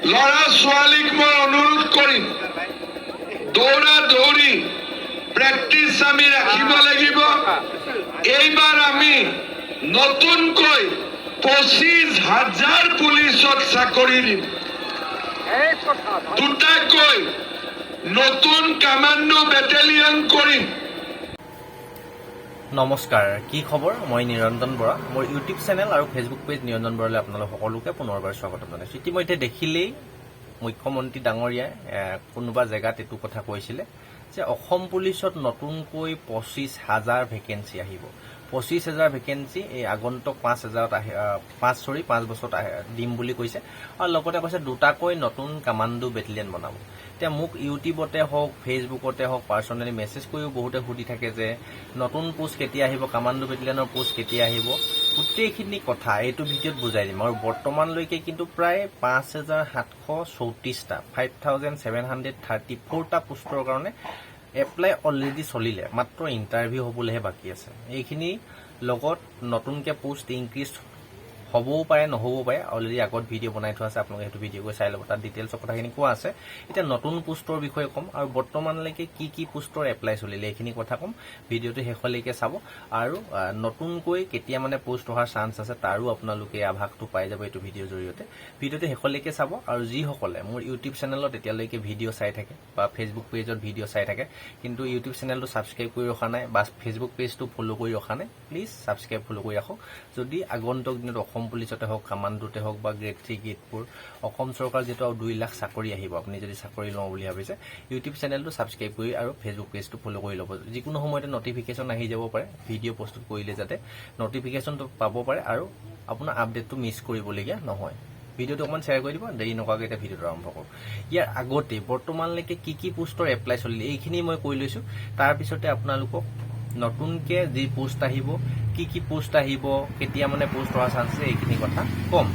লৰা ছোৱালীক মই অনুৰোধ কৰিম, দৌৰা দৌৰি প্ৰেক্টিচ আমি ৰাখিব লাগিব। এইবাৰ আমি নতুনকৈ 25,000 পুলিচত চাকৰি দিম। দুটাকৈ নতুন কামাণ্ডো বেটেলিয়ন কৰিম। নমস্কাৰ, কি খবৰ? মই নিৰঞ্জন বৰা। মোৰ ইউটিউব চেনেল আৰু ফেচবুক পেজ নিৰঞ্জন বৰালৈ আপোনালোক সকলোকে পুনৰবাৰ স্বাগতম জনাইছোঁ। ইতিমধ্যে দেখিলেই মুখ্যমন্ত্ৰী ডাঙৰীয়াই কোনোবা জেগাত এইটো কথা কৈছিলে যে অসম পুলিচত নতুনকৈ 25,000 ভেকেঞ্চি আহিব। 25,000 ভেকেঞ্চি এই আগন্তুক 5 বছৰত দিম বুলি কৈছে আৰু লগতে কৈছে দুটাকৈ নতুন কামাণ্ডো বেটেলিয়ন বনাব। এতিয়া মোক ইউটিউবতে হওক ফেচবুকতে হওক পাৰ্চনেলি মেছেজ কৰিও বহুতে সুধি থাকে যে নতুন পোষ্ট কেতিয়া আহিব, কামাণ্ডো বেটেলিয়নৰ পোষ্ট কেতিয়া আহিব। গোটেইখিনি কথা এইটো ভিডিঅ'ত বুজাই দিম আৰু বৰ্তমানলৈকে কিন্তু প্ৰায় 5,734টা 5,734টা পোষ্টৰ কাৰণে এপ্লাই অলৰেডি চলিলে, মাত্ৰ ইণ্টাৰভিউ হ'বলৈহে বাকী আছে। এইখিনি লগত নতুনকৈ পোষ্ট ইনক্ৰিজ হ'বও পাৰে নহ'বও পাৰে, অলৰেডি আগত ভিডিঅ' বনাই থোৱা আছে, আপোনালোকে সেইটো ভিডিঅ' গৈ চাই ল'ব, তাত ডিটেইলছৰ কথাখিনি কোৱা আছে। এতিয়া নতুন পোষ্টৰ বিষয়ে ক'ম আৰু বৰ্তমানলৈকে কি পোষ্টৰ এপ্লাই চলিলে এইখিনি কথা ক'ম। ভিডিঅ'টো শেষলৈকে চাব আৰু নতুনকৈ কেতিয়া মানে পোষ্ট অহাৰ চান্স আছে তাৰো আপোনালোকে আভাসটো পাই যাব এইটো ভিডিঅ'ৰ জৰিয়তে। ভিডিঅ'টো শেষলৈকে চাব আৰু যিসকলে মোৰ ইউটিউব চেনেলত এতিয়ালৈকে ভিডিঅ' চাই থাকে বা ফেচবুক পেজত ভিডিঅ' চাই থাকে কিন্তু ইউটিউব চেনেলটো ছাবস্ক্ৰাইব কৰি ৰখা নাই বা ফেচবুক পেজটো ফ'ল' কৰি ৰখা নাই, প্লিজ ছাবস্ক্ৰাইব ফ'ল' কৰি ৰাখক। যদি আগন্তুক দিনত অসম পুলিচতে হওক, কামাণ্ডোতে হওক বা গ্ৰেড 3 গ্ৰেড 4 অসম চৰকাৰ যিহেতু 2 লাখ চাকৰি আহিব, আপুনি যদি চাকৰি লওঁ বুলি ভাবিছে ইউটিউব চেনেলটো ছাবস্ক্ৰাইব কৰি আৰু ফেচবুক পেজটো ফ'ল' কৰি ল'ব। যিকোনো সময়তে নটিফিকেশ্যন আহি যাব পাৰে ভিডিঅ' প্ৰস্তুত কৰিলে, যাতে নটিফিকেশ্যনটো পাব পাৰে আৰু আপোনাৰ আপডেটটো মিছ কৰিবলগীয়া নহয়। ভিডিঅ'টো অকণমান শ্বেয়াৰ কৰি দিব। দেৰি নকৰাকৈ এতিয়া ভিডিঅ'টো আৰম্ভ কৰোঁ। ইয়াৰ আগতে বৰ্তমানলৈকে কি পোষ্টৰ এপ্লাই চলিলে এইখিনি মই কৈ লৈছোঁ। তাৰপিছতে আপোনালোকক নতুনকৈ যি পোষ্ট আহিব, কি পোষ্ট আহিব, কেতিয়া মানে পোষ্ট হোৱাৰ চান্স আছে এইখিনি কথা ক'ম।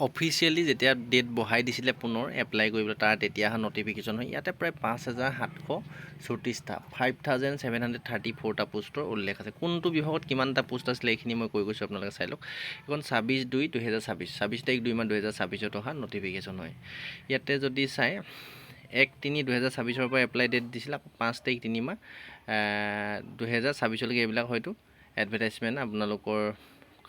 অফিচিয়েলি যেতিয়া ডেট বঢ়াই দিছিলে পুনৰ এপ্লাই কৰিবলৈ তাৰ তেতিয়া নটিফিকেশ্যন হয়। ইয়াতে প্ৰায় 5,734টা 5,734টা পোষ্টৰ উল্লেখ আছে। কোনটো বিভাগত কিমানটা পোষ্ট আছিলে এইখিনি মই কৈ গৈছোঁ, আপোনালোকে চাই লওক। এখন 26/2/2026 26 তাৰিখ 2 মাহ 2026ত অহা নটিফিকেশ্যন হয়। ইয়াতে যদি চাই 1/3/2026 পৰা এপ্লাই ডেট দিছিল, আকৌ 5 তাৰিখ 3 মাহ 2026লৈকে এইবিলাক হয়তো এডভাৰটাইজমেণ্ট আপোনালোকৰ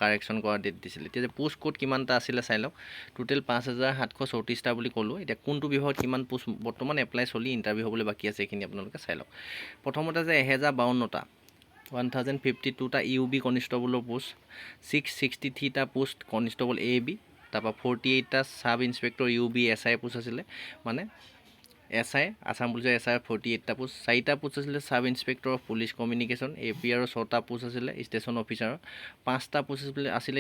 কাৰেকশ্যন কৰা ডেট দিছিল। এতিয়া যে পোষ্ট ক'ত কিমানটা আছিলে চাই লওক। টোটেল 5,734টা বুলি ক'লোঁ। এতিয়া কোনটো বিভাগত কিমান পোষ্ট বৰ্তমান এপ্লাই চলি ইণ্টাৰভিউ হ'বলৈ বাকী আছে এইখিনি আপোনালোকে চাই লওক। প্ৰথমতে যে 1052টা 1052টা UB কনিষ্টবলৰ পোষ্ট, 663টা পোষ্ট কনিষ্টবল AB, তাৰপৰা 48টা sub inspector UB SI post আছিলে, মানে SI আছাম পুলিচৰ SI 48টা পোষ্ট, 4টা পোষ্ট আছিলে sub inspector of police communication APR, 6টা পোষ্ট আছিলে ষ্টেচন অফিচাৰৰ, 5টা পোষ্ট আছিলে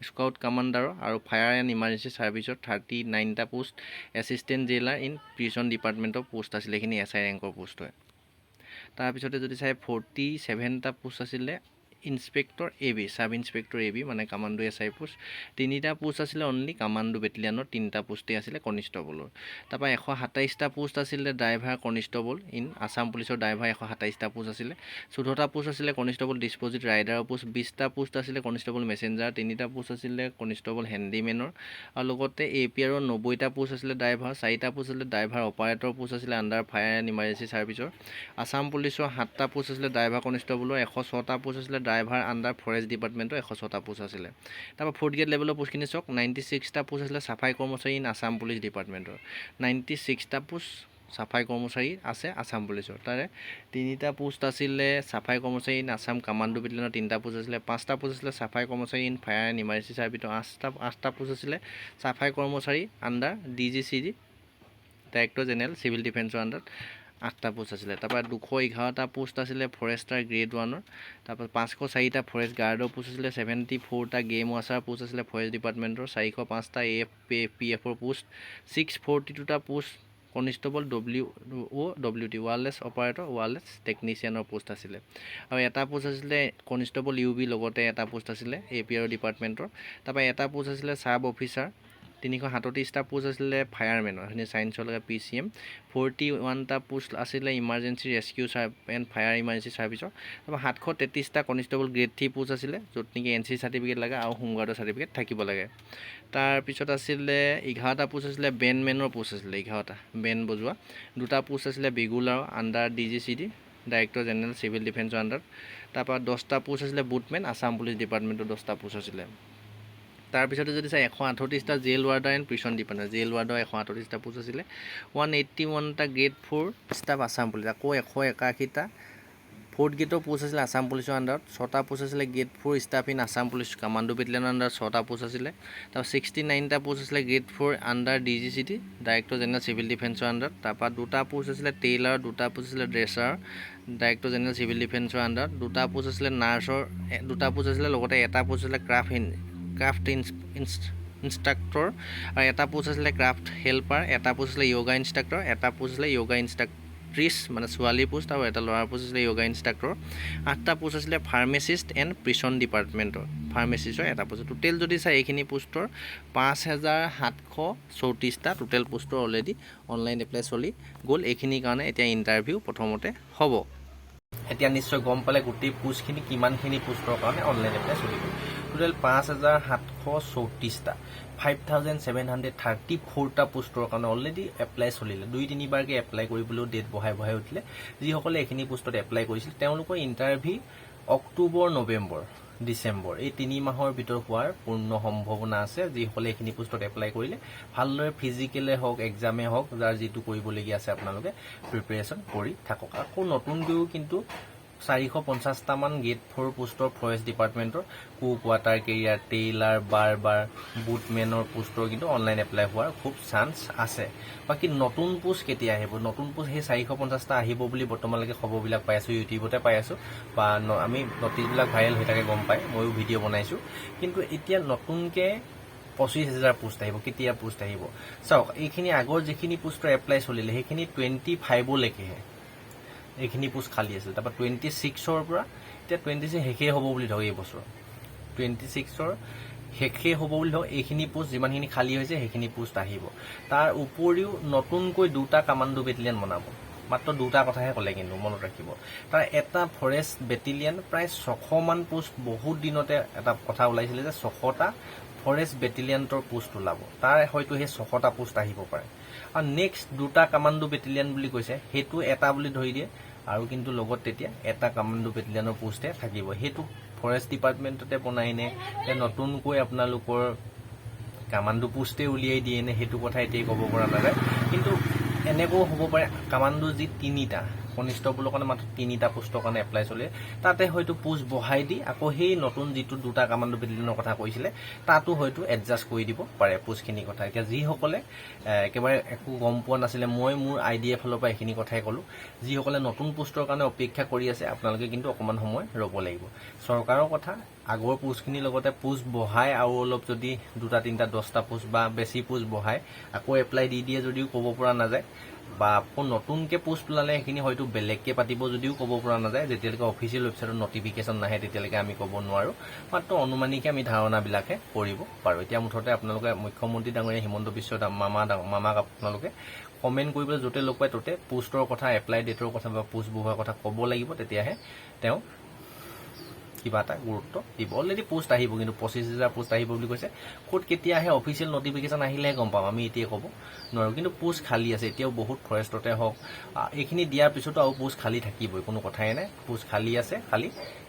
স্কাউট কামাণ্ডাৰৰ আৰু ফায়াৰ এণ্ড ইমাৰ্জেঞ্চি ছাৰ্ভিচৰ, 39টা post assistant jailer in prison ডিপাৰ্টমেণ্টৰ পোষ্ট আছিলে। এইখিনি SI ৰেংকৰ পোষ্ট হয়। তাৰপিছতে যদি চাই 47টা পোষ্ট আছিলে inspector AB sub inspector AB মানে কামাণ্ডো SI পোষ্ট, 3টা পোষ্ট আছিলে অনলি কামাণ্ডো বেটেলিয়ানৰ, 3টা পোষ্টেই আছিলে কনিষ্টবলৰ। তাৰপৰা 127টা পোষ্ট আছিলে ড্ৰাইভাৰ কনিষ্টবল ইন আছাম পুলিচৰ ড্ৰাইভাৰ, 127টা পোষ্ট আছিলে। 14টা পোষ্ট আছিলে কনিষ্টবল ডিছপজিট ৰাইডাৰৰ পোষ্ট, 20টা পোষ্ট আছিলে কনিষ্টবল মেছেঞ্জাৰ, 3টা পোষ্ট আছিলে কনিষ্টবল হেণ্ডিমেনৰ আৰু লগতে APRৰ 90টা পোষ্ট আছিলে ড্ৰাইভাৰ, 4টা পোষ্ট আছিলে ড্ৰাইভাৰ অপাৰেটৰ পোষ্ট আছিলে under fire and emergency ছাৰ্ভিচৰ। Assam পুলিচৰ 7টা পোষ্ট আছিলে ড্ৰাইভাৰ কনিষ্টবলৰ, 106টা পোষ্ট আছিলে ড্ৰাইভাৰ আণ্ডাৰ ফৰেষ্ট ডিপাৰ্টমেণ্টৰ, 106টা পোষ্ট আছিলে। তাৰপৰা 4th গ্ৰেড লেভেলৰ পোষ্টখিনি চাওক। 96টা পোষ্ট আছিলে চাফাই কৰ্মচাৰী ইন আছাম পুলিচ ডিপাৰ্টমেণ্টৰ, 96টা পোষ্ট চাফাই কৰ্মচাৰী আছে আছাম পুলিচৰ। তাৰে 3টা পোষ্ট আছিলে চাফাই কৰ্মচাৰী ইন আছাম কামাণ্ডো বেটেলিয়নৰ, 3টা পোষ্ট আছিলে। 5টা পোষ্ট আছিলে চাফাই কৰ্মচাৰী ইন ফায়াৰ এণ্ড ইমাৰ্জেঞ্চি ছাৰ্ভিচৰ, 8টা পোষ্ট আছিলে চাফাই কৰ্মচাৰী under DGCG director general civil ডিফেন্সৰ আণ্ডাৰত, 8টা পোষ্ট আছিলে। তাৰপৰা 211টা পোষ্ট আছিলে ফৰেষ্টাৰ গ্ৰেড 1ৰ, তাৰপৰা 504টা ফৰেষ্ট গাৰ্ডৰ পোষ্ট আছিলে, 74টা গেম ৱাচাৰ পোষ্ট আছিলে ফৰেষ্ট ডিপাৰ্টমেণ্টৰ, 405টা AFPFৰ পোষ্ট, 642টা post constable WOWT wireless operator wireless টেকনিচিয়ানৰ পোষ্ট আছিলে। আৰু এটা পোষ্ট আছিলে কনিষ্টবল UB, লগতে এটা পোষ্ট আছিলে APR ডিপাৰ্টমেণ্টৰ। তাৰপৰা এটা পোষ্ট আছিলে ছাব অফিচাৰ 337টা পোষ্ট আছিলে ফায়াৰমেনৰ, সেইখিনি ছায়েন্সৰ লগত PCM, 41টা পোষ্ট আছিলে emergency rescue and fire emergency ছাৰ্ভিচৰ, তাৰপৰা 733টা কনষ্টেবল গ্ৰেড 3 পোষ্ট আছিলে, য'ত নেকি NC চাৰ্টিফিকেট লাগে আৰু হোমগাৰ্ডৰ চাৰ্টিফিকেট থাকিব লাগে। তাৰপিছত আছিলে 11টা পোষ্ট আছিলে বেণ্ডমেনৰ পোষ্ট আছিলে, 11টা বেণ্ড বজোৱা, 2টা পোষ্ট আছিলে bugler under DGCD director general civil ডিফেন্সৰ আণ্ডাৰত, তাৰপৰা 10টা পোষ্ট আছিলে বুটমেন আছাম পুলিচ ডিপাৰ্টমেণ্টৰ 10টা পোষ্ট আছিলে। তাৰপিছতে যদি চাই 138টা jail warder and prison department, jail warder 138টা পোষ্ট আছিলে, 181টা গ্ৰেড 4 ষ্টাফ আছাম পুলিচ, আকৌ 181টা 4th গ্ৰেডৰ পোষ্ট আছিলে আছাম পুলিচৰ আণ্ডাৰত, 6টা পোষ্ট আছিলে grade 4 staff in Assam police commando বেটেলিয়নৰ আণ্ডাৰত 6টা পোষ্ট আছিলে, তাৰপৰা 69টা পোষ্ট আছিলে grade 4 under DGCD director general civil ডিফেন্সৰ আণ্ডাৰত, তাৰপৰা 2টা পোষ্ট আছিলে টেইলাৰ, 2টা পোষ্ট আছিলে ড্ৰেছাৰ ডাইৰেক্টৰ জেনেৰেল চিভিল ডিফেন্সৰ আণ্ডাৰত, 2টা পোষ্ট আছিলে নাৰ্ছৰ, 2টা পোষ্ট আছিলে লগতে এটা পোষ্ট আছিলে ক্ৰাফ্ট ইনষ্ট্ৰাক্টৰ, আৰু এটা পোষ্ট আছিলে ক্ৰাফ্ট হেল্পাৰ, এটা পোষ্ট আছিলে য়োগা ইনষ্ট্ৰাক্টৰ, এটা পোষ্ট আছিলে য়োগা ইনষ্ট্ৰাক্ট্ৰিছ মানে ছোৱালী পোষ্ট, আৰু এটা ল'ৰাৰ পোষ্ট আছিলে য়োগা ইনষ্ট্ৰাক্টৰ, 8টা পোষ্ট আছিলে ফাৰ্মাচিষ্ট এণ্ড প্ৰিছন ডিপাৰ্টমেণ্টৰ ফাৰ্মাচিষ্টৰ এটা পোষ্ট। টোটেল যদি চাই এইখিনি পোষ্টৰ 5734টা টোটেল পোষ্টৰ অলৰেডি অনলাইন এপ্লাই চলি গ'ল। এইখিনিৰ কাৰণে এতিয়া ইণ্টাৰভিউ প্ৰথমতে হ'ব। এতিয়া নিশ্চয় গম পালে গোটেই পোষ্টখিনি কিমানখিনি পোষ্টৰ কাৰণে অনলাইন এপ্লাই চলি গ'ল। টোটেল 5734টা 5734টা পোষ্টৰ কাৰণে অলৰেডি এপ্লাই চলিলে। 2-3বাৰকৈ এপ্লাই কৰিবলৈও ডেট বঢ়াই উঠিলে। যিসকলে এইখিনি পোষ্টত এপ্লাই কৰিছিল তেওঁলোকৰ ইণ্টাৰভিউ অক্টোবৰ, নৱেম্বৰ, ডিচেম্বৰ এই 3 মাহৰ ভিতৰত হোৱাৰ পূৰ্ণ সম্ভাৱনা আছে। যিসকলে এইখিনি পোষ্টত এপ্লাই কৰিলে ভালদৰে ফিজিকেলে হওক এক্সামে হওক যাৰ যিটো কৰিবলগীয়া আছে আপোনালোকে প্ৰিপেৰেশ্যন কৰি থাকক। আকৌ নতুনকৈও কিন্তু 450টামান গ্ৰেড 4 পোষ্টৰ ফৰেষ্ট ডিপাৰ্টমেণ্টৰ cook, water carrier, tailor, barber, বুটমেনৰ পোষ্টৰ কিন্তু অনলাইন এপ্লাই হোৱাৰ খুব চান্স আছে। বাকী নতুন পোষ্ট কেতিয়া আহিব, নতুন পোষ্ট সেই 450টা আহিব বুলি বৰ্তমানলৈকে খবৰবিলাক পাই আছোঁ, ইউটিউবতে পাই আছোঁ বা আমি নটিচবিলাক ভাইৰেল হৈ থাকে গম পাই, ময়ো ভিডিঅ' বনাইছোঁ। কিন্তু এতিয়া নতুনকৈ 25,000 পোষ্ট আহিব। কেতিয়া পোষ্ট আহিব চাওক, এইখিনি আগৰ যিখিনি পোষ্টৰ এপ্লাই চলিলে সেইখিনি 25লৈকেহে এইখিনি পোষ্ট খালী আছিল। তাৰপৰা 26ৰ পৰা এতিয়া 26 শেষেই হ'ব বুলি ধৰক, এই বছৰ 26ৰ শেষেই হ'ব বুলি ধৰক, এইখিনি পোষ্ট যিমানখিনি খালী হৈছে সেইখিনি পোষ্ট আহিব। তাৰ উপৰিও নতুনকৈ 2টা কামাণ্ডো বেটেলিয়ন বনাব। মাত্ৰ 2টা কথাহে ক'লে কিন্তু মনত ৰাখিব। তাৰ এটা ফৰেষ্ট বেটেলিয়ন প্ৰায় 600মান পোষ্ট বহুত দিনতে এটা কথা ওলাইছিলে যে 600টা ফৰেষ্ট বেটেলিয়নৰ পোষ্ট ওলাব। তাৰ হয়তো সেই 600টা পোষ্ট আহিব পাৰে। আৰু নেক্সট 2টা কামাণ্ডো বেটেলিয়ন বুলি কৈছে, সেইটো এটা বুলি ধৰি দিয়ে আৰু কিন্তু লগত তেতিয়া এটা কামাণ্ডো বেটেলিয়নৰ পোষ্টে থাকিব। সেইটো ফৰেষ্ট ডিপাৰ্টমেণ্টতে বনাই নে নতুনকৈ আপোনালোকৰ কামাণ্ডো পোষ্টে উলিয়াই দিয়ে নে সেইটো কথা এতিয়াই ক'ব পৰা নাযায়। কিন্তু এনেকুৱাও হ'ব পাৰে কামাণ্ডো যি 3টা কনিষ্টেবলৰ কাৰণে মাত্ৰ 3টা পোষ্টৰ কাৰণে এপ্লাই চলে, তাতে হয়তো পোষ্ট বঢ়াই দি আকৌ সেই নতুন যিটো 2টা কামাণ্ডো বেটেলিয়নৰ কথা কৈছিলে তাতো হয়তো এডজাষ্ট কৰি দিব পাৰে পোষ্টখিনিৰ কথা। এতিয়া যিসকলে একেবাৰে একো গম পোৱা নাছিলে, মই মোৰ আইডিয়া ফালৰ পৰা এইখিনি কথাই ক'লোঁ। যিসকলে নতুন পোষ্টৰ কাৰণে অপেক্ষা কৰি আছে আপোনালোকে কিন্তু অকণমান সময় ৰ'ব লাগিব। চৰকাৰৰ কথা আগৰ পোষ্টখিনিৰ লগতে পোষ্ট বঢ়াই আৰু অলপ যদি 2-3টা 10টা পোষ্ট বা বেছি পোষ্ট বঢ়াই আকৌ এপ্লাই দি দিয়ে যদিও ক'ব পৰা নাযায়, বা আকৌ নতুনকৈ পোষ্ট ওলালে সেইখিনি হয়তো বেলেগকৈ পাতিব যদিও ক'ব পৰা নাযায়। যেতিয়ালৈকে অফিচিয়েল ৱেবছাইটত নটিফিকেশ্যন নাহে তেতিয়ালৈকে আমি ক'ব নোৱাৰোঁ। মাত্ৰ অনুমানিকে আমি ধাৰণাবিলাকহে কৰিব পাৰোঁ। এতিয়া মুঠতে আপোনালোকে মুখ্যমন্ত্ৰী ডাঙৰীয়া হিমন্ত বিশ্ব মামাক আপোনালোকে কমেণ্ট কৰিবলৈ য'তে লগ পায় ত'তে পোষ্টৰ কথা, এপ্লাই ডেটৰ কথা বা পোষ্ট বঢ়োৱাৰ কথা ক'ব লাগিব, তেতিয়াহে তেওঁ কিবা এটা গুৰুত্ব দিব। অলৰেডি পোষ্ট আহিব, কিন্তু 25,000 পোষ্ট আহিব বুলি কৈছে। ক'ত কেতিয়া আহে অফিচিয়েল নটিফিকেশ্যন আহিলেহে গম পাম, আমি এতিয়া ক'ব নোৱাৰোঁ। কিন্তু পোষ্ট খালী আছে এতিয়াও বহুত ফৰেষ্টতে হওক, এইখিনি দিয়াৰ পিছতো আৰু পোষ্ট খালী থাকিবই, কোনো কথাই নাই। পোষ্ট খালী আছে, খালী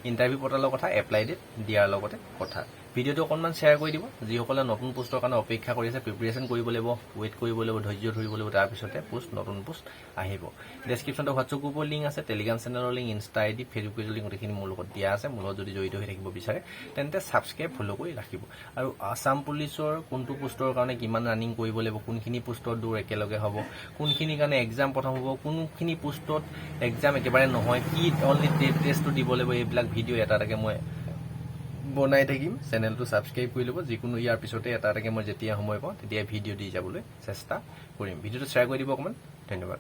ইণ্টাৰভিউ পৰ্টেলৰ কথা, এপ্লাই ডেট দিয়াৰ লগতে কথা। ভিডিঅ'টো অকণমান শ্বেয়াৰ কৰি দিব। যিসকলে নতুন পোষ্টৰ কাৰণে অপেক্ষা কৰি আছে প্ৰিপেৰেশ্যন কৰিব লাগিব, ৱেইট কৰিব লাগিব, ধৈৰ্য ধৰিব লাগিব, তাৰপিছতে নতুন পোষ্ট আহিব। ডেছক্ৰিপশ্যনটো হোৱাটছএপ গ্ৰুপৰ লিংক আছে, টেলিগ্ৰাম চেনেলৰ লিংক, ইনষ্টা ID, ফেচবুক পেজৰ লিংক, গোটেইখিনি মোৰ লগত দিয়া আছে। মোৰ লগত যদি জড়িত হৈ থাকিব বিচাৰে তেন্তে ছাবস্ক্ৰাইব ফ'ল' কৰি ৰাখিব। আৰু আছাম পুলিচৰ কোনটো পোষ্টৰ কাৰণে কিমান ৰানিং কৰিব লাগিব, কোনখিনি পোষ্টৰ দৌৰ একেলগে হ'ব, কোনখিনিৰ কাৰণে এক্সাম প্ৰথম হ'ব, কোনখিনি পোষ্টত এক্সাম একেবাৰে নহয়, কি অনলি টেষ্টটো দিব লাগিব, এইবিলাক ভিডিঅ' এটা এটাকৈ মই বনাই থাকিম। চেনেলটো ছাবস্ক্ৰাইব কৰি ল'ব। যিকোনো ইয়াৰ পিছতে এটা এটাকৈ মই যেতিয়া সময় পাওঁ তেতিয়া ভিডিঅ' দি যাবলৈ চেষ্টা কৰিম। ভিডিঅ'টো শ্বেয়াৰ কৰি দিব অকণমান। ধন্যবাদ।